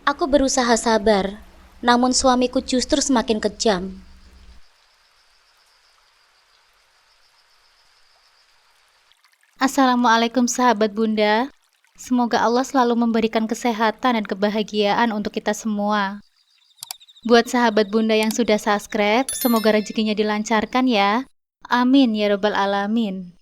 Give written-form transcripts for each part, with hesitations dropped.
Aku berusaha sabar, namun suamiku justru semakin kejam. Assalamualaikum sahabat Bunda. Semoga Allah selalu memberikan kesehatan dan kebahagiaan untuk kita semua. Buat sahabat Bunda yang sudah subscribe, semoga rezekinya dilancarkan ya. Amin ya robbal alamin.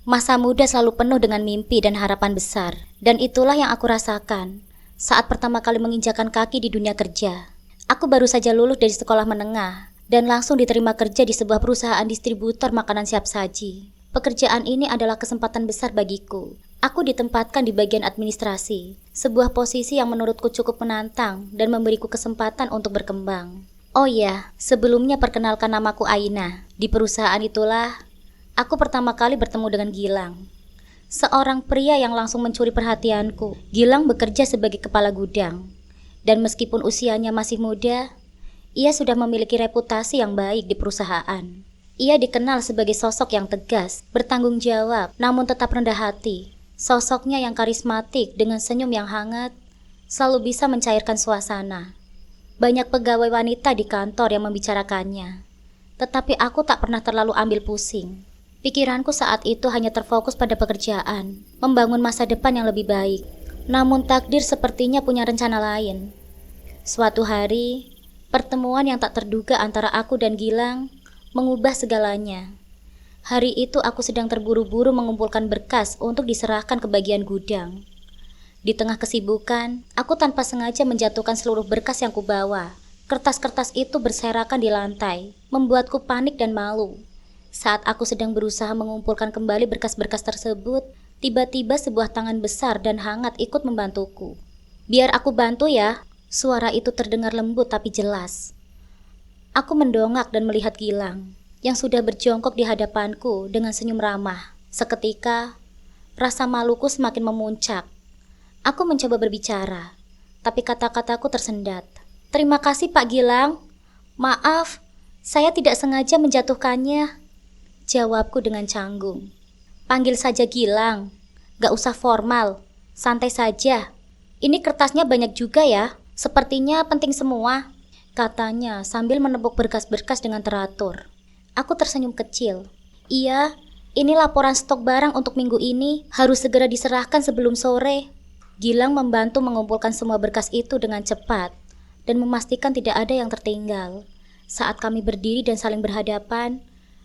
Masa muda selalu penuh dengan mimpi dan harapan besar, dan itulah yang aku rasakan saat pertama kali menginjakan kaki di dunia kerja. Aku baru saja lulus dari sekolah menengah dan langsung diterima kerja di sebuah perusahaan distributor makanan siap saji. Pekerjaan ini adalah kesempatan besar bagiku. Aku ditempatkan di bagian administrasi, sebuah posisi yang menurutku cukup menantang dan memberiku kesempatan untuk berkembang. Oh iya, sebelumnya perkenalkan namaku Aina. Di perusahaan itulah aku pertama kali bertemu dengan Gilang, seorang pria yang langsung mencuri perhatianku. Gilang bekerja sebagai kepala gudang, dan meskipun usianya masih muda, ia sudah memiliki reputasi yang baik di perusahaan. Ia dikenal sebagai sosok yang tegas, bertanggung jawab, namun tetap rendah hati. Sosoknya yang karismatik dengan senyum yang hangat selalu bisa mencairkan suasana. Banyak pegawai wanita di kantor yang membicarakannya, tetapi aku tak pernah terlalu ambil pusing. Pikiranku saat itu hanya terfokus pada pekerjaan, membangun masa depan yang lebih baik. Namun takdir sepertinya punya rencana lain. Suatu hari, pertemuan yang tak terduga antara aku dan Gilang mengubah segalanya. Hari itu aku sedang terburu-buru mengumpulkan berkas untuk diserahkan ke bagian gudang. Di tengah kesibukan, aku tanpa sengaja menjatuhkan seluruh berkas yang kubawa. Kertas-kertas itu berserakan di lantai, membuatku panik dan malu. Saat aku sedang berusaha mengumpulkan kembali berkas-berkas tersebut, tiba-tiba sebuah tangan besar dan hangat ikut membantuku. "Biar aku bantu ya," suara itu terdengar lembut tapi jelas. Aku mendongak dan melihat Gilang yang sudah berjongkok di hadapanku dengan senyum ramah. Seketika, rasa maluku semakin memuncak. Aku mencoba berbicara, tapi kata-kataku tersendat. "Terima kasih Pak Gilang. Maaf, saya tidak sengaja menjatuhkannya," jawabku dengan canggung. "Panggil saja Gilang, gak usah formal, santai saja. Ini kertasnya banyak juga ya, sepertinya penting semua," katanya sambil menepuk berkas-berkas dengan teratur. Aku tersenyum kecil. "Iya, ini laporan stok barang untuk minggu ini, harus segera diserahkan sebelum sore." Gilang membantu mengumpulkan semua berkas itu dengan cepat dan memastikan tidak ada yang tertinggal. Saat kami berdiri dan saling berhadapan,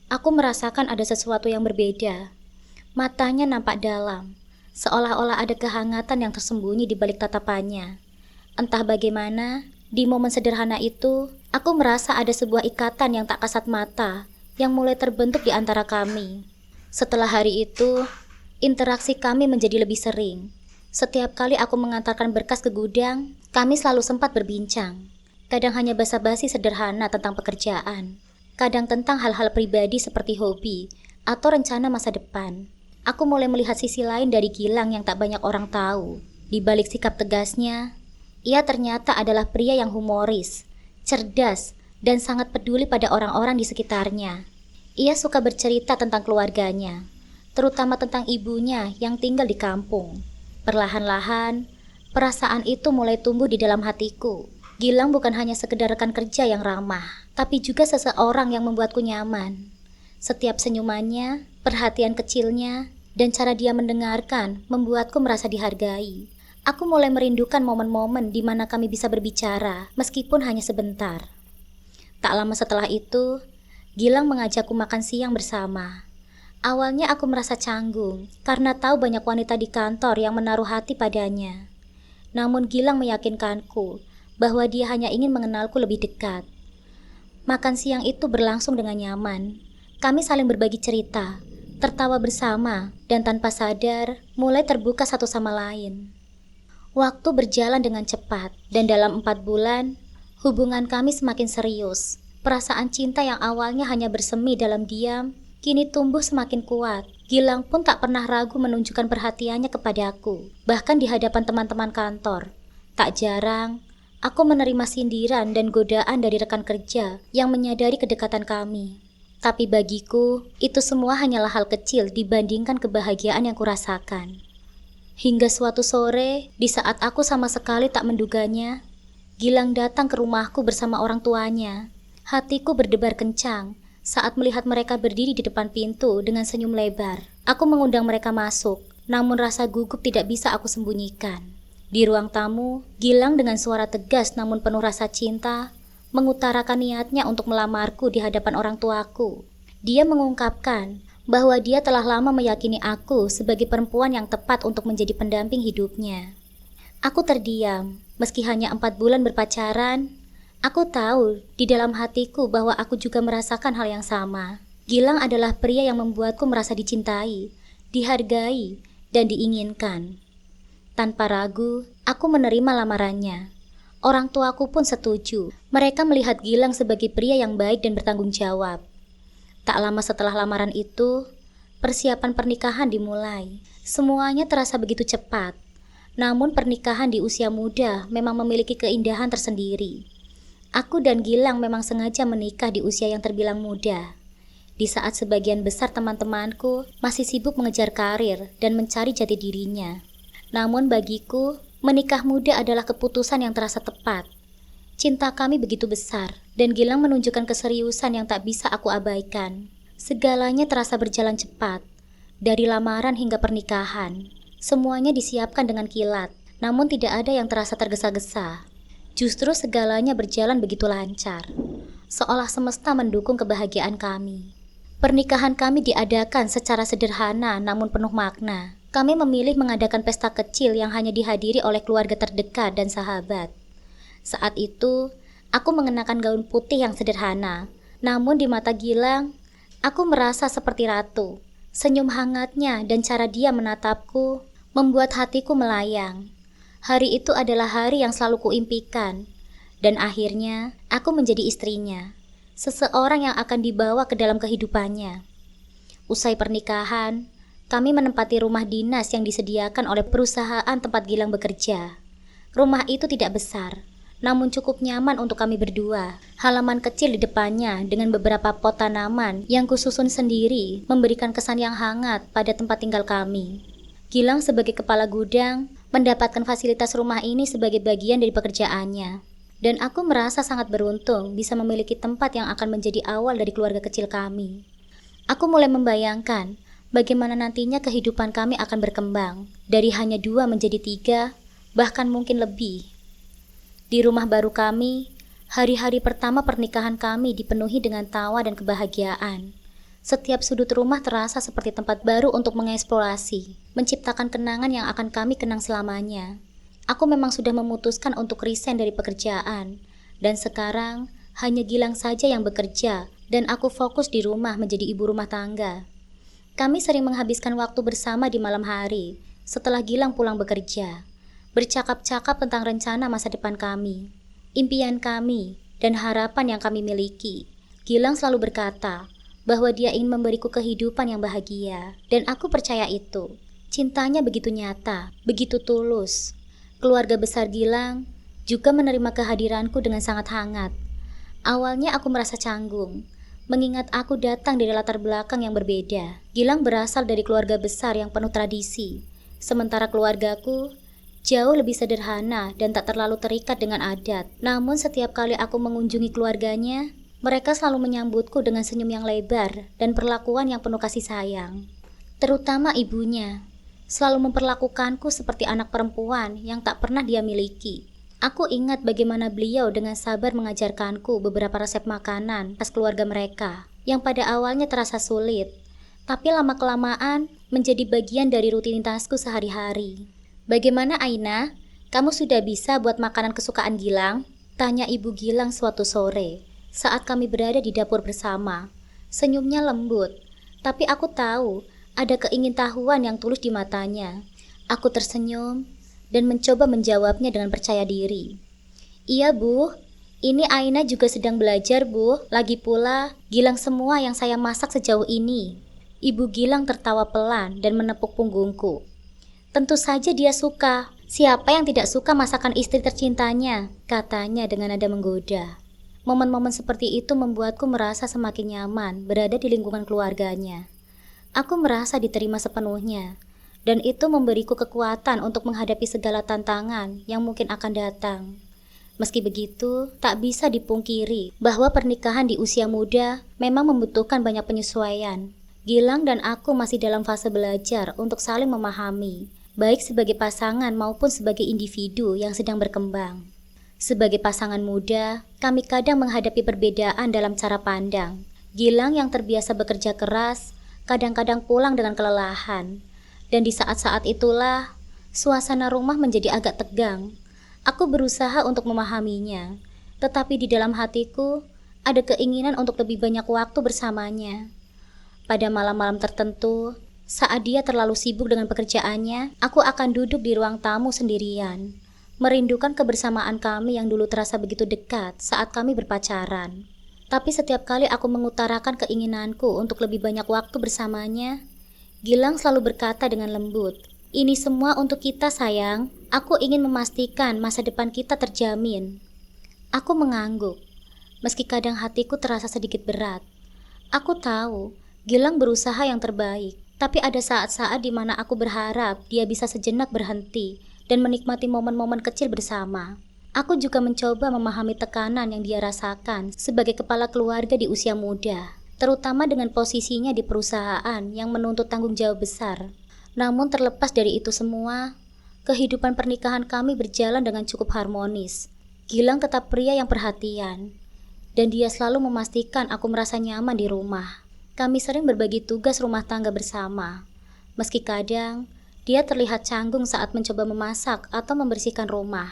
aku merasakan ada sesuatu yang berbeda. Matanya nampak dalam, seolah-olah ada kehangatan yang tersembunyi di balik tatapannya. Entah bagaimana, di momen sederhana itu, aku merasa ada sebuah ikatan yang tak kasat mata yang mulai terbentuk di antara kami. Setelah hari itu, interaksi kami menjadi lebih sering. Setiap kali aku mengantarkan berkas ke gudang, kami selalu sempat berbincang. Kadang hanya basa-basi sederhana tentang pekerjaan, kadang tentang hal-hal pribadi seperti hobi atau rencana masa depan. Aku mulai melihat sisi lain dari Gilang yang tak banyak orang tahu. Di balik sikap tegasnya, ia ternyata adalah pria yang humoris, cerdas, dan sangat peduli pada orang-orang di sekitarnya. Ia suka bercerita tentang keluarganya, terutama tentang ibunya yang tinggal di kampung. Perlahan-lahan, perasaan itu mulai tumbuh di dalam hatiku. Gilang bukan hanya sekedar rekan kerja yang ramah, tapi juga seseorang yang membuatku nyaman. Setiap senyumannya, perhatian kecilnya, dan cara dia mendengarkan membuatku merasa dihargai. Aku mulai merindukan momen-momen di mana kami bisa berbicara, meskipun hanya sebentar. Tak lama setelah itu, Gilang mengajakku makan siang bersama. Awalnya aku merasa canggung karena tahu banyak wanita di kantor yang menaruh hati padanya. Namun Gilang meyakinkanku bahwa dia hanya ingin mengenalku lebih dekat. Makan siang itu berlangsung dengan nyaman. Kami saling berbagi cerita, tertawa bersama, dan tanpa sadar mulai terbuka satu sama lain. Waktu berjalan dengan cepat, dan dalam 4 bulan, hubungan kami semakin serius. Perasaan cinta yang awalnya hanya bersemi dalam diam, kini tumbuh semakin kuat. Gilang pun tak pernah ragu menunjukkan perhatiannya kepadaku, bahkan di hadapan teman-teman kantor. Tak jarang, aku menerima sindiran dan godaan dari rekan kerja yang menyadari kedekatan kami. Tapi bagiku, itu semua hanyalah hal kecil dibandingkan kebahagiaan yang kurasakan. Hingga suatu sore, di saat aku sama sekali tak menduganya, Gilang datang ke rumahku bersama orang tuanya. Hatiku berdebar kencang saat melihat mereka berdiri di depan pintu dengan senyum lebar. Aku mengundang mereka masuk, namun rasa gugup tidak bisa aku sembunyikan. Di ruang tamu, Gilang dengan suara tegas namun penuh rasa cinta mengutarakan niatnya untuk melamarku di hadapan orang tuaku. Dia mengungkapkan bahwa dia telah lama meyakini aku sebagai perempuan yang tepat untuk menjadi pendamping hidupnya. Aku terdiam, meski hanya 4 bulan berpacaran. Aku tahu di dalam hatiku bahwa aku juga merasakan hal yang sama. Gilang adalah pria yang membuatku merasa dicintai, dihargai, dan diinginkan. Tanpa ragu, aku menerima lamarannya. Orang tuaku pun setuju. Mereka melihat Gilang sebagai pria yang baik dan bertanggung jawab. Tak lama setelah lamaran itu, persiapan pernikahan dimulai. Semuanya terasa begitu cepat. Namun pernikahan di usia muda memang memiliki keindahan tersendiri. Aku dan Gilang memang sengaja menikah di usia yang terbilang muda. Di saat sebagian besar teman-temanku masih sibuk mengejar karir dan mencari jati dirinya. Namun bagiku, menikah muda adalah keputusan yang terasa tepat. Cinta kami begitu besar, dan Gilang menunjukkan keseriusan yang tak bisa aku abaikan. Segalanya terasa berjalan cepat, dari lamaran hingga pernikahan. Semuanya disiapkan dengan kilat, namun tidak ada yang terasa tergesa-gesa. Justru segalanya berjalan begitu lancar, seolah semesta mendukung kebahagiaan kami. Pernikahan kami diadakan secara sederhana namun penuh makna. Kami memilih mengadakan pesta kecil yang hanya dihadiri oleh keluarga terdekat dan sahabat. Saat itu, aku mengenakan gaun putih yang sederhana. Namun di mata Gilang, aku merasa seperti ratu. Senyum hangatnya dan cara dia menatapku membuat hatiku melayang. Hari itu adalah hari yang selalu kuimpikan. Dan akhirnya, aku menjadi istrinya. Seseorang yang akan dibawa ke dalam kehidupannya. Usai pernikahan, kami menempati rumah dinas yang disediakan oleh perusahaan tempat Gilang bekerja. Rumah itu tidak besar, namun cukup nyaman untuk kami berdua. Halaman kecil di depannya dengan beberapa pot tanaman yang kususun sendiri memberikan kesan yang hangat pada tempat tinggal kami. Gilang sebagai kepala gudang mendapatkan fasilitas rumah ini sebagai bagian dari pekerjaannya. Dan aku merasa sangat beruntung bisa memiliki tempat yang akan menjadi awal dari keluarga kecil kami. Aku mulai membayangkan bagaimana nantinya kehidupan kami akan berkembang, dari hanya 2 menjadi 3, bahkan mungkin lebih. Di rumah baru kami, hari-hari pertama pernikahan kami dipenuhi dengan tawa dan kebahagiaan. Setiap sudut rumah terasa seperti tempat baru untuk mengeksplorasi, menciptakan kenangan yang akan kami kenang selamanya. Aku memang sudah memutuskan untuk resign dari pekerjaan, dan sekarang hanya Gilang saja yang bekerja, dan aku fokus di rumah menjadi ibu rumah tangga. Kami sering menghabiskan waktu bersama di malam hari, setelah Gilang pulang bekerja, bercakap-cakap tentang rencana masa depan kami, impian kami, dan harapan yang kami miliki. Gilang selalu berkata bahwa dia ingin memberiku kehidupan yang bahagia, dan aku percaya itu. Cintanya begitu nyata, begitu tulus. Keluarga besar Gilang juga menerima kehadiranku dengan sangat hangat. Awalnya aku merasa canggung, mengingat aku datang dari latar belakang yang berbeda. Gilang berasal dari keluarga besar yang penuh tradisi, sementara keluargaku jauh lebih sederhana dan tak terlalu terikat dengan adat. Namun setiap kali aku mengunjungi keluarganya, mereka selalu menyambutku dengan senyum yang lebar dan perlakuan yang penuh kasih sayang. Terutama ibunya, selalu memperlakukanku seperti anak perempuan yang tak pernah dia miliki. Aku ingat bagaimana beliau dengan sabar mengajarkanku beberapa resep makanan khas keluarga mereka, yang pada awalnya terasa sulit, tapi lama-kelamaan menjadi bagian dari rutinitasku sehari-hari. "Bagaimana Aina? Kamu sudah bisa buat makanan kesukaan Gilang?" tanya ibu Gilang suatu sore, saat kami berada di dapur bersama. Senyumnya lembut, tapi aku tahu ada keingintahuan yang tulus di matanya. Aku tersenyum dan mencoba menjawabnya dengan percaya diri. "Iya Bu, ini Aina juga sedang belajar Bu. Lagi pula, Gilang semua yang saya masak sejauh ini." Ibu Gilang tertawa pelan dan menepuk punggungku. "Tentu saja dia suka. Siapa yang tidak suka masakan istri tercintanya?" katanya dengan nada menggoda. Momen-momen seperti itu membuatku merasa semakin nyaman berada di lingkungan keluarganya. Aku merasa diterima sepenuhnya, dan itu memberiku kekuatan untuk menghadapi segala tantangan yang mungkin akan datang. Meski begitu, tak bisa dipungkiri bahwa pernikahan di usia muda memang membutuhkan banyak penyesuaian. Gilang dan aku masih dalam fase belajar untuk saling memahami, baik sebagai pasangan maupun sebagai individu yang sedang berkembang. Sebagai pasangan muda, kami kadang menghadapi perbedaan dalam cara pandang. Gilang yang terbiasa bekerja keras, kadang-kadang pulang dengan kelelahan. Dan di saat-saat itulah, suasana rumah menjadi agak tegang. Aku berusaha untuk memahaminya, tetapi di dalam hatiku ada keinginan untuk lebih banyak waktu bersamanya. Pada malam-malam tertentu, saat dia terlalu sibuk dengan pekerjaannya, aku akan duduk di ruang tamu sendirian, merindukan kebersamaan kami yang dulu terasa begitu dekat saat kami berpacaran. Tapi setiap kali aku mengutarakan keinginanku untuk lebih banyak waktu bersamanya, Gilang selalu berkata dengan lembut, "Ini semua untuk kita sayang, aku ingin memastikan masa depan kita terjamin." Aku mengangguk, meski kadang hatiku terasa sedikit berat. Aku tahu, Gilang berusaha yang terbaik, tapi ada saat-saat di mana aku berharap dia bisa sejenak berhenti dan menikmati momen-momen kecil bersama. Aku juga mencoba memahami tekanan yang dia rasakan sebagai kepala keluarga di usia muda, terutama dengan posisinya di perusahaan yang menuntut tanggung jawab besar. Namun terlepas dari itu semua, kehidupan pernikahan kami berjalan dengan cukup harmonis. Gilang tetap pria yang perhatian, dan dia selalu memastikan aku merasa nyaman di rumah. Kami sering berbagi tugas rumah tangga bersama, meski kadang dia terlihat canggung saat mencoba memasak atau membersihkan rumah.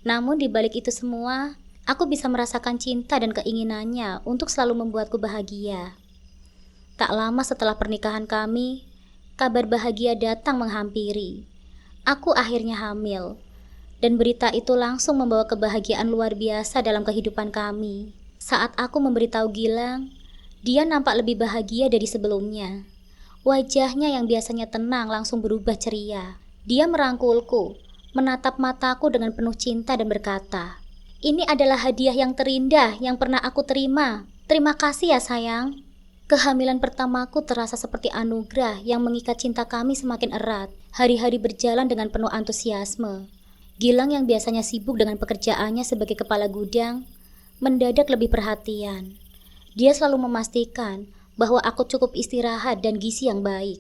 Namun di balik itu semua, aku bisa merasakan cinta dan keinginannya untuk selalu membuatku bahagia. Tak lama setelah pernikahan kami, kabar bahagia datang menghampiri. Aku akhirnya hamil, dan berita itu langsung membawa kebahagiaan luar biasa dalam kehidupan kami. Saat aku memberitahu Gilang, dia nampak lebih bahagia dari sebelumnya. Wajahnya yang biasanya tenang langsung berubah ceria. Dia merangkulku, menatap mataku dengan penuh cinta dan berkata, "Ini adalah hadiah yang terindah yang pernah aku terima. Terima kasih ya sayang." Kehamilan pertamaku terasa seperti anugerah yang mengikat cinta kami semakin erat. Hari-hari berjalan dengan penuh antusiasme. Gilang yang biasanya sibuk dengan pekerjaannya sebagai kepala gudang, mendadak lebih perhatian. Dia selalu memastikan bahwa aku cukup istirahat dan gizi yang baik.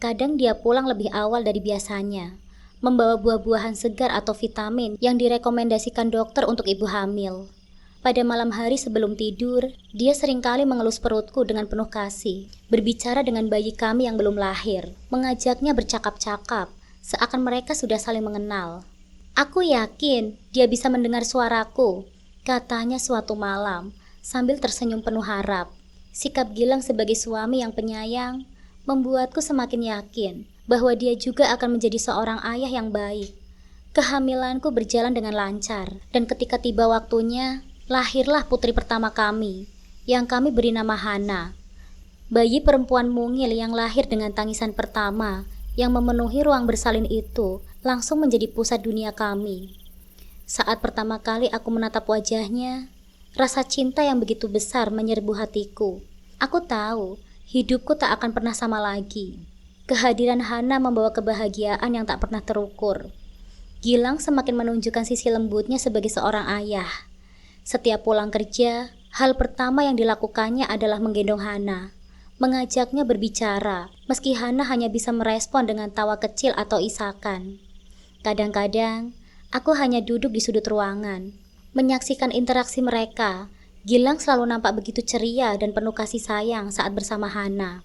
Kadang dia pulang lebih awal dari biasanya, membawa buah-buahan segar atau vitamin yang direkomendasikan dokter untuk ibu hamil. Pada malam hari sebelum tidur, dia seringkali mengelus perutku dengan penuh kasih, berbicara dengan bayi kami yang belum lahir, mengajaknya bercakap-cakap, seakan mereka sudah saling mengenal. "Aku yakin dia bisa mendengar suaraku," katanya suatu malam, sambil tersenyum penuh harap. Sikap Gilang sebagai suami yang penyayang membuatku semakin yakin bahwa dia juga akan menjadi seorang ayah yang baik. Kehamilanku berjalan dengan lancar, dan ketika tiba waktunya, lahirlah putri pertama kami, yang kami beri nama Hana. Bayi perempuan mungil yang lahir dengan tangisan pertama yang memenuhi ruang bersalin itu langsung menjadi pusat dunia kami. Saat pertama kali aku menatap wajahnya, rasa cinta yang begitu besar menyerbu hatiku. Aku tahu hidupku tak akan pernah sama lagi. Kehadiran Hana membawa kebahagiaan yang tak pernah terukur. Gilang semakin menunjukkan sisi lembutnya sebagai seorang ayah. Setiap pulang kerja, hal pertama yang dilakukannya adalah menggendong Hana, mengajaknya berbicara, meski Hana hanya bisa merespon dengan tawa kecil atau isakan. Kadang-kadang, aku hanya duduk di sudut ruangan, menyaksikan interaksi mereka. Gilang selalu nampak begitu ceria dan penuh kasih sayang saat bersama Hana.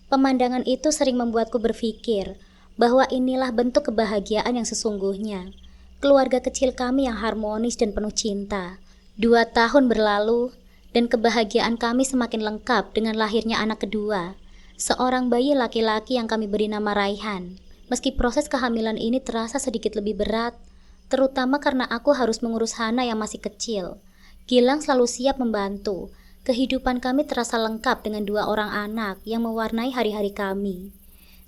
Pemandangan itu sering membuatku berpikir bahwa inilah bentuk kebahagiaan yang sesungguhnya. Keluarga kecil kami yang harmonis dan penuh cinta. 2 tahun berlalu, dan kebahagiaan kami semakin lengkap dengan lahirnya anak kedua, seorang bayi laki-laki yang kami beri nama Raihan. Meski proses kehamilan ini terasa sedikit lebih berat, terutama karena aku harus mengurus Hana yang masih kecil, Gilang selalu siap membantu. Kehidupan kami terasa lengkap dengan 2 orang anak yang mewarnai hari-hari kami.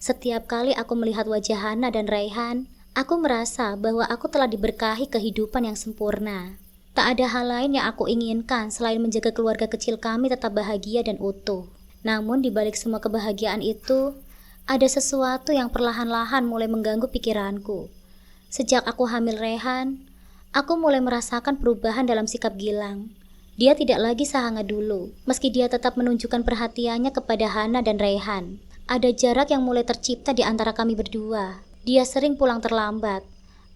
Setiap kali aku melihat wajah Hana dan Raihan, aku merasa bahwa aku telah diberkahi kehidupan yang sempurna. Tak ada hal lain yang aku inginkan selain menjaga keluarga kecil kami tetap bahagia dan utuh. Namun di balik semua kebahagiaan itu, ada sesuatu yang perlahan-lahan mulai mengganggu pikiranku. Sejak aku hamil Rehan, aku mulai merasakan perubahan dalam sikap Gilang. Dia tidak lagi sehangat dulu, meski dia tetap menunjukkan perhatiannya kepada Hana dan Rehan. Ada jarak yang mulai tercipta di antara kami berdua. Dia sering pulang terlambat,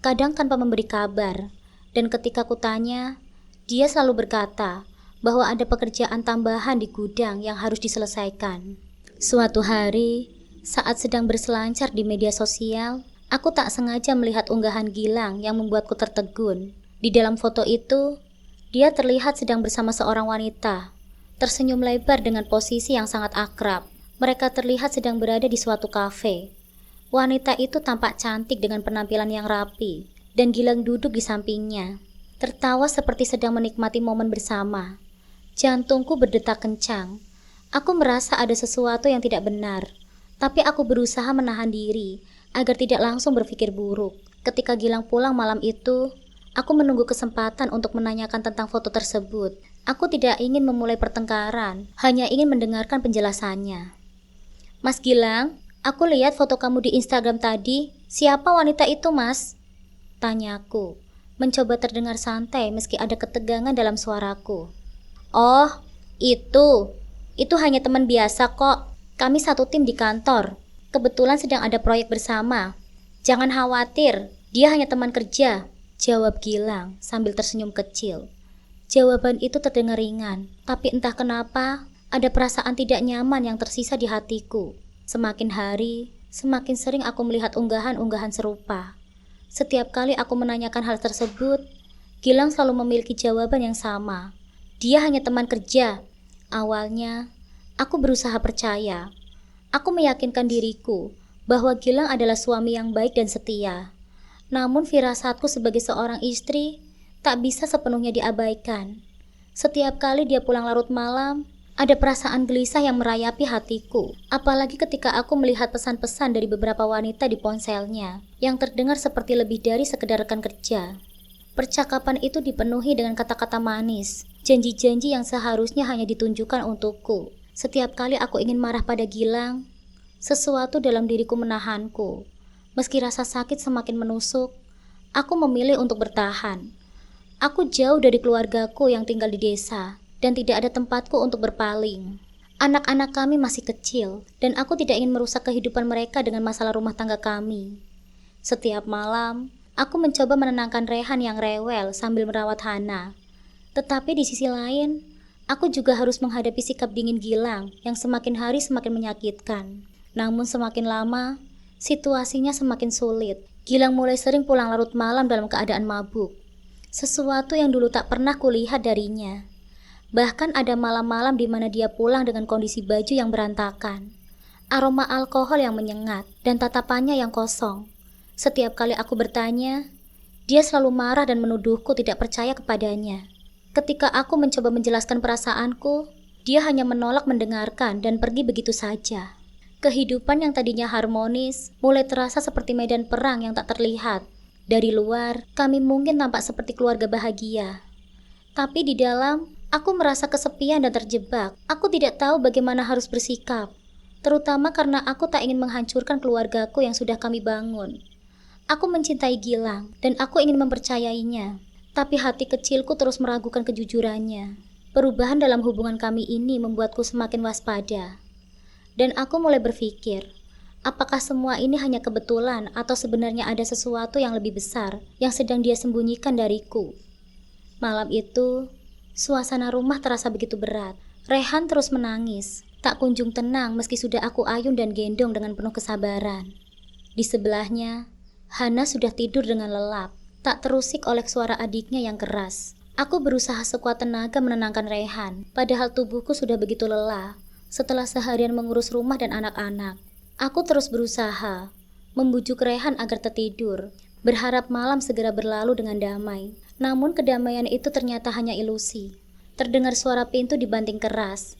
kadang tanpa memberi kabar. Dan ketika kutanya, dia selalu berkata bahwa ada pekerjaan tambahan di gudang yang harus diselesaikan. Suatu hari, saat sedang berselancar di media sosial, aku tak sengaja melihat unggahan Gilang yang membuatku tertegun. Di dalam foto itu, dia terlihat sedang bersama seorang wanita, tersenyum lebar dengan posisi yang sangat akrab. Mereka terlihat sedang berada di suatu kafe. Wanita itu tampak cantik dengan penampilan yang rapi, dan Gilang duduk di sampingnya, tertawa seperti sedang menikmati momen bersama. Jantungku berdetak kencang. Aku merasa ada sesuatu yang tidak benar, tapi aku berusaha menahan diri agar tidak langsung berpikir buruk. Ketika Gilang pulang malam itu, aku menunggu kesempatan untuk menanyakan tentang foto tersebut. Aku tidak ingin memulai pertengkaran, hanya ingin mendengarkan penjelasannya. Mas Gilang, aku lihat foto kamu di Instagram tadi. Siapa wanita itu, Mas? Tanyaku, mencoba terdengar santai meski ada ketegangan dalam suaraku. Oh, itu hanya teman biasa kok. Kami satu tim di kantor. Kebetulan sedang ada proyek bersama. Jangan khawatir, dia hanya teman kerja, jawab Gilang sambil tersenyum kecil. Jawaban itu terdengar ringan, tapi entah kenapa ada perasaan tidak nyaman yang tersisa di hatiku. Semakin hari, semakin sering aku melihat unggahan-unggahan serupa. Setiap kali aku menanyakan hal tersebut, Gilang selalu memiliki jawaban yang sama. Dia hanya teman kerja. Awalnya, aku berusaha percaya. Aku meyakinkan diriku bahwa Gilang adalah suami yang baik dan setia. Namun firasatku sebagai seorang istri tak bisa sepenuhnya diabaikan. Setiap kali dia pulang larut malam, ada perasaan gelisah yang merayapi hatiku, apalagi ketika aku melihat pesan-pesan dari beberapa wanita di ponselnya, yang terdengar seperti lebih dari sekedar rekan kerja. Percakapan itu dipenuhi dengan kata-kata manis, janji-janji yang seharusnya hanya ditunjukkan untukku. Setiap kali aku ingin marah pada Gilang, sesuatu dalam diriku menahanku. Meski rasa sakit semakin menusuk, aku memilih untuk bertahan. Aku jauh dari keluargaku yang tinggal di desa, dan tidak ada tempatku untuk berpaling. Anak-anak kami masih kecil, dan aku tidak ingin merusak kehidupan mereka dengan masalah rumah tangga kami. Setiap malam, aku mencoba menenangkan Rehan yang rewel sambil merawat Hana. Tetapi di sisi lain, aku juga harus menghadapi sikap dingin Gilang yang semakin hari semakin menyakitkan. Namun semakin lama, situasinya semakin sulit. Gilang mulai sering pulang larut malam dalam keadaan mabuk. Sesuatu yang dulu tak pernah kulihat darinya. Bahkan ada malam-malam di mana dia pulang dengan kondisi baju yang berantakan, aroma alkohol yang menyengat, dan tatapannya yang kosong. Setiap kali aku bertanya, dia selalu marah dan menuduhku tidak percaya kepadanya. Ketika aku mencoba menjelaskan perasaanku, dia hanya menolak mendengarkan dan pergi begitu saja. Kehidupan yang tadinya harmonis mulai terasa seperti medan perang yang tak terlihat. Dari luar, kami mungkin tampak seperti keluarga bahagia. Tapi di dalam, aku merasa kesepian dan terjebak. Aku tidak tahu bagaimana harus bersikap, terutama karena aku tak ingin menghancurkan keluargaku yang sudah kami bangun. Aku mencintai Gilang, dan aku ingin mempercayainya. Tapi hati kecilku terus meragukan kejujurannya. Perubahan dalam hubungan kami ini membuatku semakin waspada. Dan aku mulai berpikir, apakah semua ini hanya kebetulan atau sebenarnya ada sesuatu yang lebih besar yang sedang dia sembunyikan dariku. Malam itu, suasana rumah terasa begitu berat. Rehan terus menangis, tak kunjung tenang meski sudah aku ayun dan gendong dengan penuh kesabaran. Di sebelahnya, Hana sudah tidur dengan lelap, tak terusik oleh suara adiknya yang keras. Aku berusaha sekuat tenaga menenangkan Rehan, padahal tubuhku sudah begitu lelah setelah seharian mengurus rumah dan anak-anak. Aku terus berusaha membujuk Rehan agar tertidur, berharap malam segera berlalu dengan damai. Namun kedamaian itu ternyata hanya ilusi. Terdengar suara pintu dibanting keras,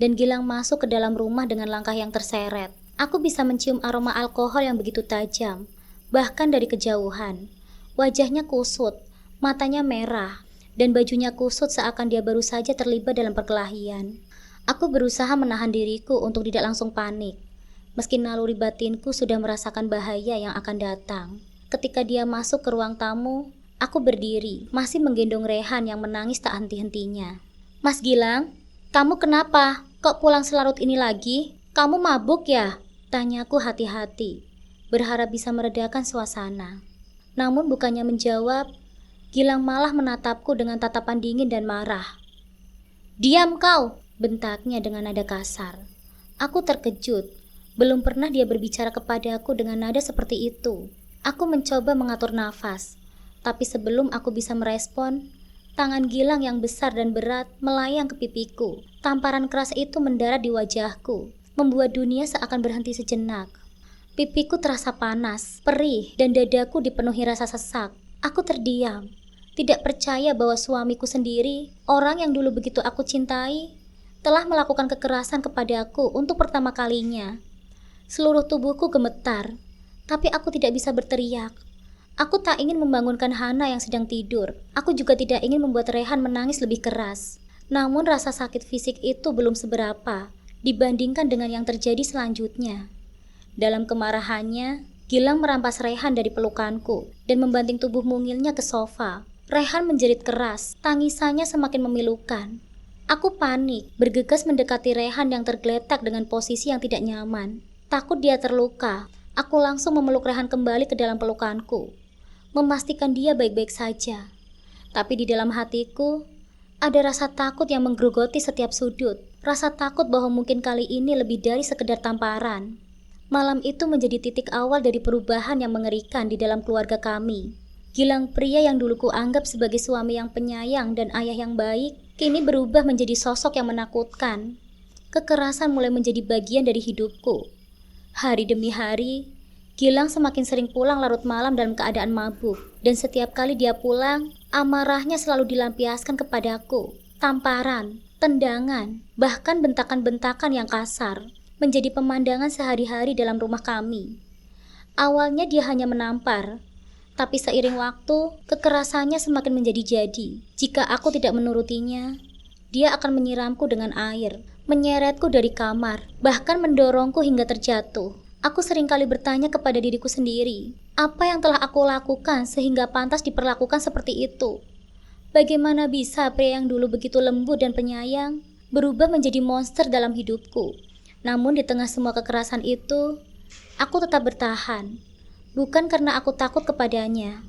dan Gilang masuk ke dalam rumah dengan langkah yang terseret. Aku bisa mencium aroma alkohol yang begitu tajam, bahkan dari kejauhan. Wajahnya kusut, matanya merah, dan bajunya kusut seakan dia baru saja terlibat dalam perkelahian. Aku berusaha menahan diriku untuk tidak langsung panik, meski naluri batinku sudah merasakan bahaya yang akan datang. Ketika dia masuk ke ruang tamu, aku berdiri, masih menggendong Rehan yang menangis tak henti-hentinya. "Mas Gilang, kamu kenapa? Kok pulang selarut ini lagi? Kamu mabuk ya?" Tanyaku hati-hati, berharap bisa meredakan suasana. Namun bukannya menjawab, Gilang malah menatapku dengan tatapan dingin dan marah. "Diam kau!" bentaknya dengan nada kasar. Aku terkejut. Belum pernah dia berbicara kepadaku dengan nada seperti itu. Aku mencoba mengatur nafas, tapi sebelum aku bisa merespon, tangan Gilang yang besar dan berat melayang ke pipiku. Tamparan keras itu mendarat di wajahku, membuat dunia seakan berhenti sejenak. Pipiku terasa panas, perih, dan dadaku dipenuhi rasa sesak. Aku terdiam, tidak percaya bahwa suamiku sendiri, orang yang dulu begitu aku cintai, telah melakukan kekerasan kepadaku untuk pertama kalinya. Seluruh tubuhku gemetar, tapi aku tidak bisa berteriak. Aku tak ingin membangunkan Hana yang sedang tidur. Aku juga tidak ingin membuat Rehan menangis lebih keras. Namun rasa sakit fisik itu belum seberapa dibandingkan dengan yang terjadi selanjutnya. Dalam kemarahannya, Gilang merampas Rehan dari pelukanku dan membanting tubuh mungilnya ke sofa. Rehan menjerit keras, tangisannya semakin memilukan. Aku panik, bergegas mendekati Rehan yang tergeletak dengan posisi yang tidak nyaman. Takut dia terluka, aku langsung memeluk Rehan kembali ke dalam pelukanku, memastikan dia baik-baik saja. Tapi di dalam hatiku, ada rasa takut yang menggerogoti setiap sudut. Rasa takut bahwa mungkin kali ini lebih dari sekedar tamparan. Malam itu menjadi titik awal dari perubahan yang mengerikan di dalam keluarga kami. Gilang, pria yang dulu kuanggap sebagai suami yang penyayang dan ayah yang baik, kini berubah menjadi sosok yang menakutkan. Kekerasan mulai menjadi bagian dari hidupku. Hari demi hari, Gilang semakin sering pulang larut malam dalam keadaan mabuk. Dan setiap kali dia pulang, amarahnya selalu dilampiaskan kepadaku. Tamparan, tendangan, bahkan bentakan-bentakan yang kasar menjadi pemandangan sehari-hari dalam rumah kami. Awalnya dia hanya menampar, tapi seiring waktu, kekerasannya semakin menjadi-jadi. Jika aku tidak menurutinya, dia akan menyiramku dengan air, menyeretku dari kamar, bahkan mendorongku hingga terjatuh. Aku seringkali bertanya kepada diriku sendiri, apa yang telah aku lakukan sehingga pantas diperlakukan seperti itu? Bagaimana bisa pria yang dulu begitu lembut dan penyayang berubah menjadi monster dalam hidupku? Namun di tengah semua kekerasan itu, aku tetap bertahan. Bukan karena aku takut kepadanya,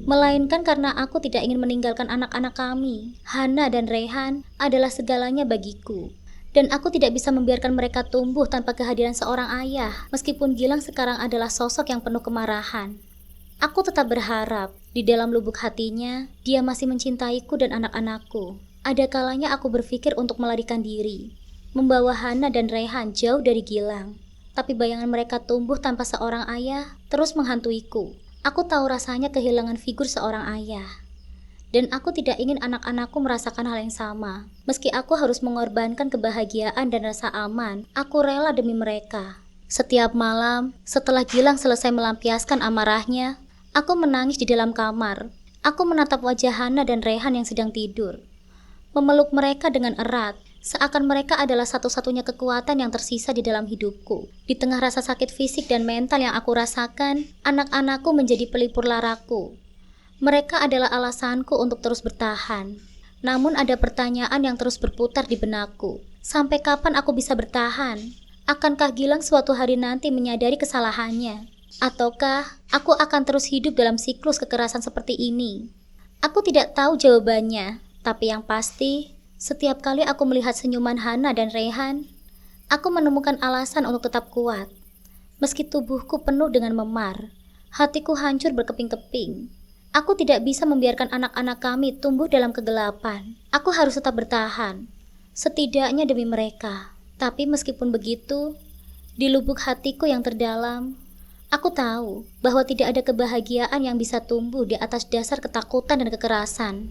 melainkan karena aku tidak ingin meninggalkan anak-anak kami. Hana dan Rehan adalah segalanya bagiku. Dan aku tidak bisa membiarkan mereka tumbuh tanpa kehadiran seorang ayah, meskipun Gilang sekarang adalah sosok yang penuh kemarahan. Aku tetap berharap, di dalam lubuk hatinya, dia masih mencintaiku dan anak-anakku. Ada kalanya aku berpikir untuk melarikan diri, membawa Hana dan Rehan jauh dari Gilang. Tapi bayangan mereka tumbuh tanpa seorang ayah terus menghantuiku. Aku tahu rasanya kehilangan figur seorang ayah. Dan aku tidak ingin anak-anakku merasakan hal yang sama. Meski aku harus mengorbankan kebahagiaan dan rasa aman, aku rela demi mereka. Setiap malam, setelah Gilang selesai melampiaskan amarahnya, aku menangis di dalam kamar. Aku menatap wajah Hana dan Rehan yang sedang tidur, memeluk mereka dengan erat, seakan mereka adalah satu-satunya kekuatan yang tersisa di dalam hidupku. Di tengah rasa sakit fisik dan mental yang aku rasakan, anak-anakku menjadi pelipur laraku. Mereka adalah alasanku untuk terus bertahan. Namun ada pertanyaan yang terus berputar di benakku. Sampai kapan aku bisa bertahan? Akankah Gilang suatu hari nanti menyadari kesalahannya? Ataukah aku akan terus hidup dalam siklus kekerasan seperti ini? Aku tidak tahu jawabannya, tapi yang pasti, setiap kali aku melihat senyuman Hana dan Rehan, aku menemukan alasan untuk tetap kuat. Meski tubuhku penuh dengan memar, hatiku hancur berkeping-keping. Aku tidak bisa membiarkan anak-anak kami tumbuh dalam kegelapan. Aku harus tetap bertahan, setidaknya demi mereka. Tapi meskipun begitu, di lubuk hatiku yang terdalam, aku tahu bahwa tidak ada kebahagiaan yang bisa tumbuh di atas dasar ketakutan dan kekerasan.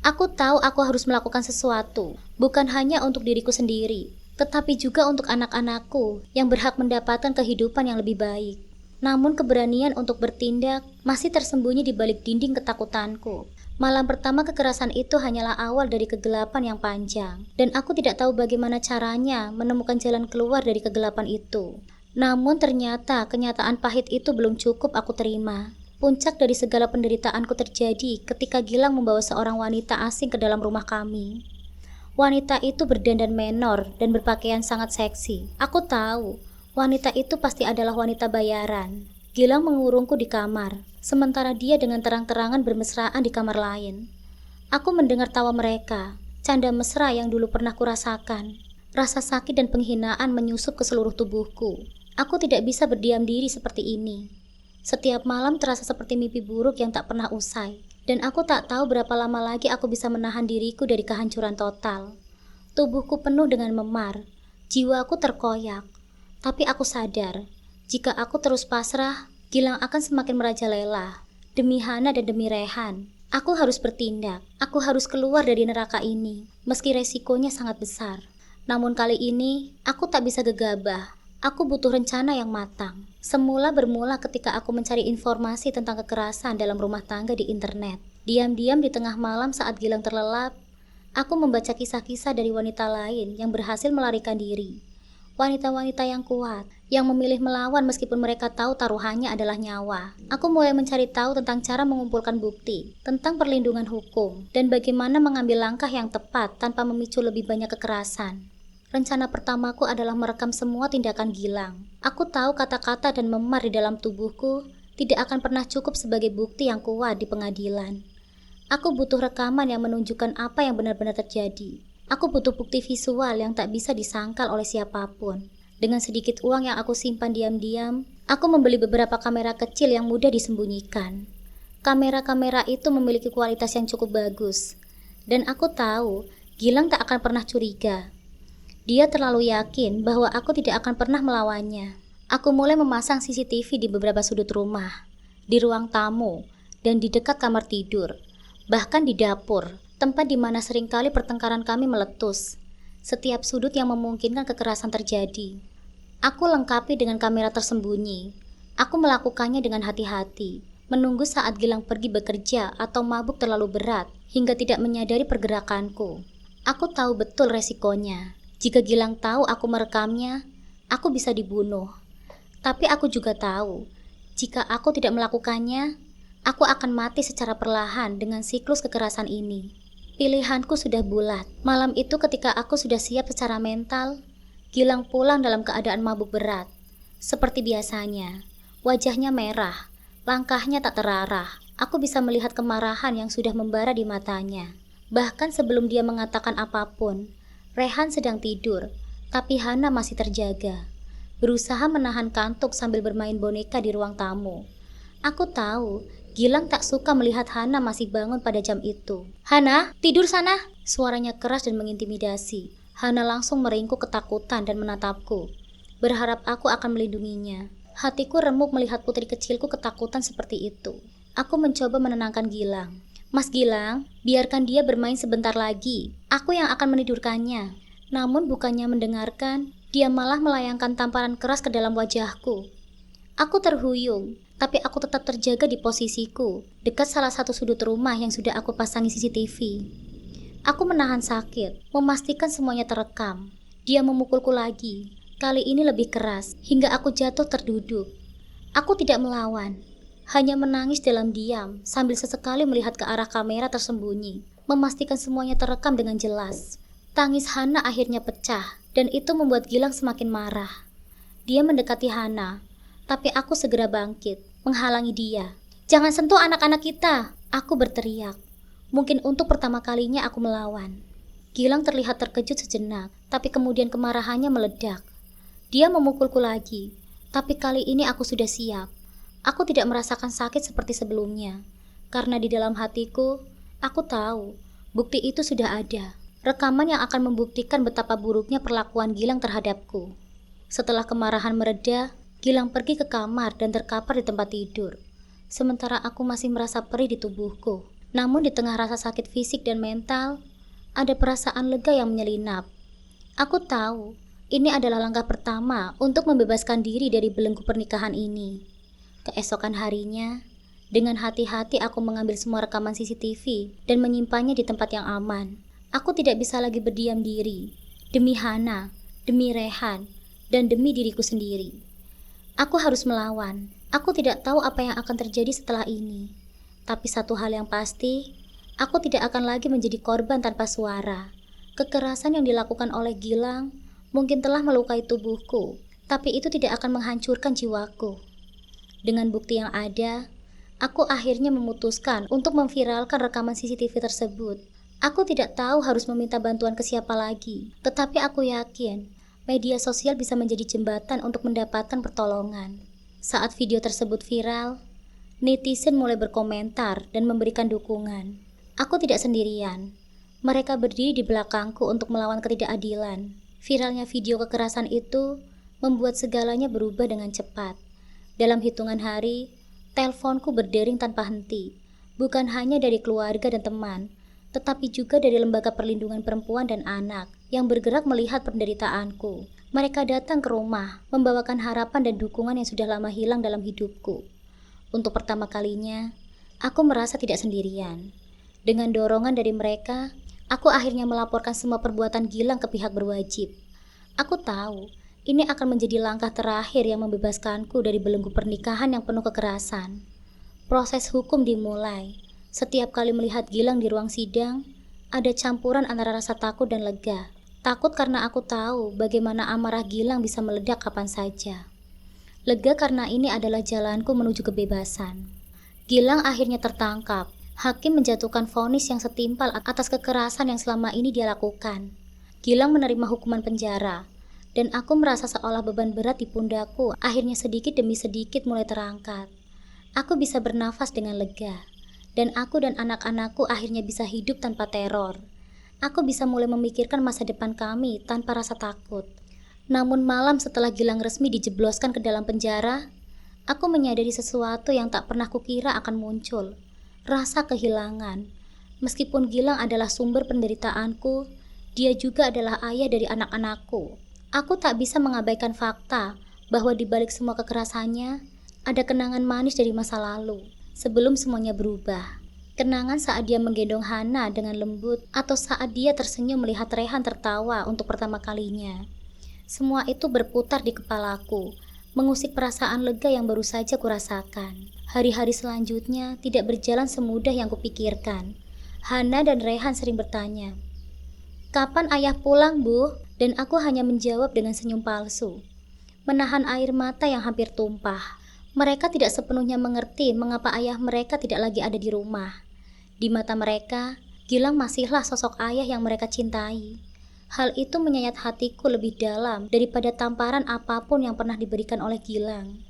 Aku tahu aku harus melakukan sesuatu, bukan hanya untuk diriku sendiri, tetapi juga untuk anak-anakku yang berhak mendapatkan kehidupan yang lebih baik. Namun keberanian untuk bertindak masih tersembunyi di balik dinding ketakutanku. Malam pertama kekerasan itu hanyalah awal dari kegelapan yang panjang, dan aku tidak tahu bagaimana caranya menemukan jalan keluar dari kegelapan itu. Namun ternyata kenyataan pahit itu belum cukup aku terima. Puncak dari segala penderitaanku terjadi ketika Gilang membawa seorang wanita asing ke dalam rumah kami. Wanita itu berdandan menor dan berpakaian sangat seksi. Aku tahu, wanita itu pasti adalah wanita bayaran. Gilang mengurungku di kamar, sementara dia dengan terang-terangan bermesraan di kamar lain. Aku mendengar tawa mereka, canda mesra yang dulu pernah kurasakan. Rasa sakit dan penghinaan menyusup ke seluruh tubuhku. Aku tidak bisa berdiam diri seperti ini. Setiap malam terasa seperti mimpi buruk yang tak pernah usai, dan aku tak tahu berapa lama lagi aku bisa menahan diriku dari kehancuran total. Tubuhku penuh dengan memar, jiwaku terkoyak, tapi aku sadar, jika aku terus pasrah, Gilang akan semakin merajalela. Demi Hana dan demi Rehan, aku harus bertindak. Aku harus keluar dari neraka ini, meski resikonya sangat besar. Namun kali ini, aku tak bisa gegabah. Aku butuh rencana yang matang. Semula bermula ketika aku mencari informasi tentang kekerasan dalam rumah tangga di internet. Diam-diam di tengah malam saat Gilang terlelap, aku membaca kisah-kisah dari wanita lain yang berhasil melarikan diri. Wanita-wanita yang kuat, yang memilih melawan meskipun mereka tahu taruhannya adalah nyawa. Aku mulai mencari tahu tentang cara mengumpulkan bukti, tentang perlindungan hukum, dan bagaimana mengambil langkah yang tepat tanpa memicu lebih banyak kekerasan. Rencana pertamaku adalah merekam semua tindakan Gilang. Aku tahu kata-kata dan memar di dalam tubuhku tidak akan pernah cukup sebagai bukti yang kuat di pengadilan. Aku butuh rekaman yang menunjukkan apa yang benar-benar terjadi. Aku butuh bukti visual yang tak bisa disangkal oleh siapapun. Dengan sedikit uang yang aku simpan diam-diam, aku membeli beberapa kamera kecil yang mudah disembunyikan. Kamera-kamera itu memiliki kualitas yang cukup bagus, dan aku tahu Gilang tak akan pernah curiga. Dia terlalu yakin bahwa aku tidak akan pernah melawannya. Aku mulai memasang CCTV di beberapa sudut rumah, di ruang tamu, dan di dekat kamar tidur, bahkan di dapur, tempat di mana seringkali pertengkaran kami meletus. Setiap sudut yang memungkinkan kekerasan terjadi, aku lengkapi dengan kamera tersembunyi. Aku melakukannya dengan hati-hati, menunggu saat Gilang pergi bekerja atau mabuk terlalu berat, hingga tidak menyadari pergerakanku. Aku tahu betul resikonya. Jika Gilang tahu aku merekamnya, aku bisa dibunuh. Tapi aku juga tahu, jika aku tidak melakukannya, aku akan mati secara perlahan dengan siklus kekerasan ini. Pilihanku sudah bulat. Malam itu ketika aku sudah siap secara mental, Gilang pulang dalam keadaan mabuk berat. Seperti biasanya, wajahnya merah, langkahnya tak terarah. Aku bisa melihat kemarahan yang sudah membara di matanya. Bahkan sebelum dia mengatakan apapun, Rehan sedang tidur, tapi Hana masih terjaga, berusaha menahan kantuk sambil bermain boneka di ruang tamu. Aku tahu, Gilang tak suka melihat Hana masih bangun pada jam itu. "Hana, tidur sana!" Suaranya keras dan mengintimidasi. Hana langsung meringkuk ketakutan dan menatapku, berharap aku akan melindunginya. Hatiku remuk melihat putri kecilku ketakutan seperti itu. Aku mencoba menenangkan Gilang. "Mas Gilang, biarkan dia bermain sebentar lagi. Aku yang akan menidurkannya." Namun bukannya mendengarkan, dia malah melayangkan tamparan keras ke dalam wajahku. Aku terhuyung, tapi aku tetap terjaga di posisiku, dekat salah satu sudut rumah yang sudah aku pasangi CCTV. Aku menahan sakit, memastikan semuanya terekam. Dia memukulku lagi, kali ini lebih keras, hingga aku jatuh terduduk. Aku tidak melawan, hanya menangis dalam diam sambil sesekali melihat ke arah kamera tersembunyi, memastikan semuanya terekam dengan jelas. Tangis Hana akhirnya pecah, dan itu membuat Gilang semakin marah. Dia mendekati Hana, tapi aku segera bangkit, menghalangi dia. "Jangan sentuh anak-anak kita!" Aku berteriak. Mungkin untuk pertama kalinya aku melawan. Gilang terlihat terkejut sejenak, tapi kemudian kemarahannya meledak. Dia memukulku lagi, tapi kali ini aku sudah siap. Aku tidak merasakan sakit seperti sebelumnya, karena di dalam hatiku, aku tahu bukti itu sudah ada. Rekaman yang akan membuktikan betapa buruknya perlakuan Gilang terhadapku. Setelah kemarahan mereda, Gilang pergi ke kamar dan terkapar di tempat tidur. Sementara aku masih merasa perih di tubuhku. Namun di tengah rasa sakit fisik dan mental, ada perasaan lega yang menyelinap. Aku tahu, ini adalah langkah pertama untuk membebaskan diri dari belenggu pernikahan ini. Keesokan harinya, Dengan hati-hati aku mengambil semua rekaman CCTV dan menyimpannya di tempat yang aman. Aku tidak bisa lagi berdiam diri. Demi Hana, demi Rehan, dan demi diriku sendiri. Aku harus melawan. Aku tidak tahu apa yang akan terjadi setelah ini. Tapi satu hal yang pasti, aku tidak akan lagi menjadi korban tanpa suara. Kekerasan yang dilakukan oleh Gilang mungkin telah melukai tubuhku, tapi itu tidak akan menghancurkan jiwaku. Dengan bukti yang ada, aku akhirnya memutuskan untuk memviralkan rekaman CCTV tersebut. Aku tidak tahu harus meminta bantuan ke siapa lagi, tetapi aku yakin media sosial bisa menjadi jembatan untuk mendapatkan pertolongan. Saat video tersebut viral, netizen mulai berkomentar dan memberikan dukungan. Aku tidak sendirian. Mereka berdiri di belakangku untuk melawan ketidakadilan. Viralnya video kekerasan itu membuat segalanya berubah dengan cepat. Dalam hitungan hari, teleponku berdering tanpa henti. Bukan hanya dari keluarga dan teman, tetapi juga dari Lembaga Perlindungan Perempuan dan Anak yang bergerak melihat penderitaanku. Mereka datang ke rumah, membawakan harapan dan dukungan yang sudah lama hilang dalam hidupku. Untuk pertama kalinya, aku merasa tidak sendirian. Dengan dorongan dari mereka, aku akhirnya melaporkan semua perbuatan Gilang ke pihak berwajib. Aku tahu, ini akan menjadi langkah terakhir yang membebaskanku dari belenggu pernikahan yang penuh kekerasan. Proses hukum dimulai. Setiap kali melihat Gilang di ruang sidang, ada campuran antara rasa takut dan lega. Takut karena aku tahu bagaimana amarah Gilang bisa meledak kapan saja. Lega karena ini adalah jalanku menuju kebebasan. Gilang akhirnya tertangkap. Hakim menjatuhkan vonis yang setimpal atas kekerasan yang selama ini dia lakukan. Gilang menerima hukuman penjara, dan aku merasa seolah beban berat di pundakku akhirnya sedikit demi sedikit mulai terangkat. Aku bisa bernafas dengan lega, dan aku dan anak-anakku akhirnya bisa hidup tanpa teror. Aku bisa mulai memikirkan masa depan kami tanpa rasa takut. Namun malam setelah Gilang resmi dijebloskan ke dalam penjara, aku menyadari sesuatu yang tak pernah kukira akan muncul. Rasa kehilangan. Meskipun Gilang adalah sumber penderitaanku, dia juga adalah ayah dari anak-anakku. Aku tak bisa mengabaikan fakta bahwa di balik semua kekerasannya, ada kenangan manis dari masa lalu, sebelum semuanya berubah. Kenangan saat dia menggendong Hana dengan lembut, atau saat dia tersenyum melihat Rehan tertawa untuk pertama kalinya. Semua itu berputar di kepalaku, mengusik perasaan lega yang baru saja kurasakan. Hari-hari selanjutnya tidak berjalan semudah yang kupikirkan. Hana dan Rehan sering bertanya, "Kapan ayah pulang, Bu?" Dan aku hanya menjawab dengan senyum palsu, menahan air mata yang hampir tumpah. Mereka tidak sepenuhnya mengerti mengapa ayah mereka tidak lagi ada di rumah. Di mata mereka, Gilang masihlah sosok ayah yang mereka cintai. Hal itu menyayat hatiku lebih dalam daripada tamparan apapun yang pernah diberikan oleh Gilang.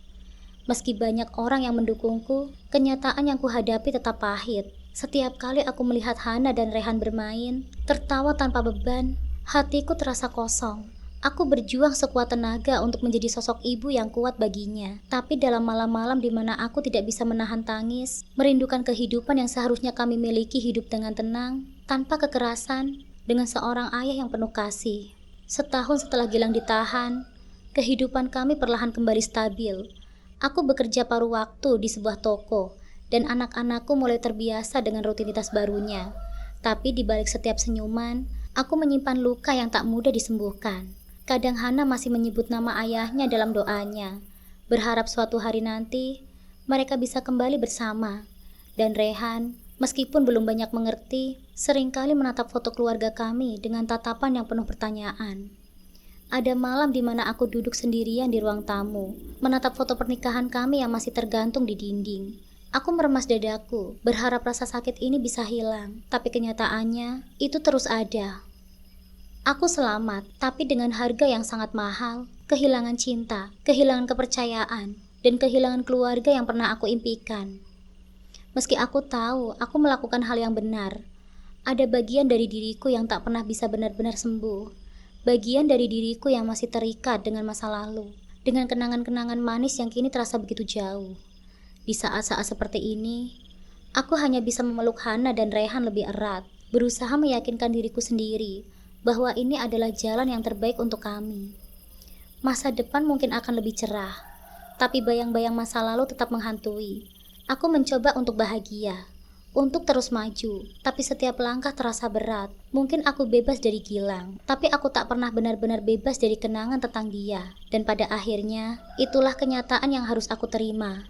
Meski banyak orang yang mendukungku, kenyataan yang kuhadapi tetap pahit. Setiap kali aku melihat Hana dan Rehan bermain, tertawa tanpa beban, hatiku terasa kosong. Aku berjuang sekuat tenaga untuk menjadi sosok ibu yang kuat baginya. Tapi dalam malam-malam di mana aku tidak bisa menahan tangis, merindukan kehidupan yang seharusnya kami miliki hidup dengan tenang, tanpa kekerasan, dengan seorang ayah yang penuh kasih. Setahun setelah Gilang ditahan, kehidupan kami perlahan kembali stabil. Aku bekerja paruh waktu di sebuah toko, dan anak-anakku mulai terbiasa dengan rutinitas barunya. Tapi di balik setiap senyuman, aku menyimpan luka yang tak mudah disembuhkan. Kadang Hana masih menyebut nama ayahnya dalam doanya, berharap suatu hari nanti mereka bisa kembali bersama. Dan Rehan, meskipun belum banyak mengerti, seringkali menatap foto keluarga kami dengan tatapan yang penuh pertanyaan. Ada malam di mana aku duduk sendirian di ruang tamu, menatap foto pernikahan kami yang masih tergantung di dinding. Aku meremas dadaku, berharap rasa sakit ini bisa hilang, tapi kenyataannya itu terus ada. Aku selamat, tapi dengan harga yang sangat mahal, kehilangan cinta, kehilangan kepercayaan, dan kehilangan keluarga yang pernah aku impikan. Meski aku tahu aku melakukan hal yang benar, ada bagian dari diriku yang tak pernah bisa benar-benar sembuh. Bagian dari diriku yang masih terikat dengan masa lalu, dengan kenangan-kenangan manis yang kini terasa begitu jauh. Di saat-saat seperti ini, aku hanya bisa memeluk Hana dan Rehan lebih erat, berusaha meyakinkan diriku sendiri bahwa ini adalah jalan yang terbaik untuk kami. Masa depan mungkin akan lebih cerah, tapi bayang-bayang masa lalu tetap menghantui. Aku mencoba untuk bahagia, untuk terus maju, tapi setiap langkah terasa berat. Mungkin aku bebas dari Gilang, tapi aku tak pernah benar-benar bebas dari kenangan tentang dia. Dan pada akhirnya, itulah kenyataan yang harus aku terima.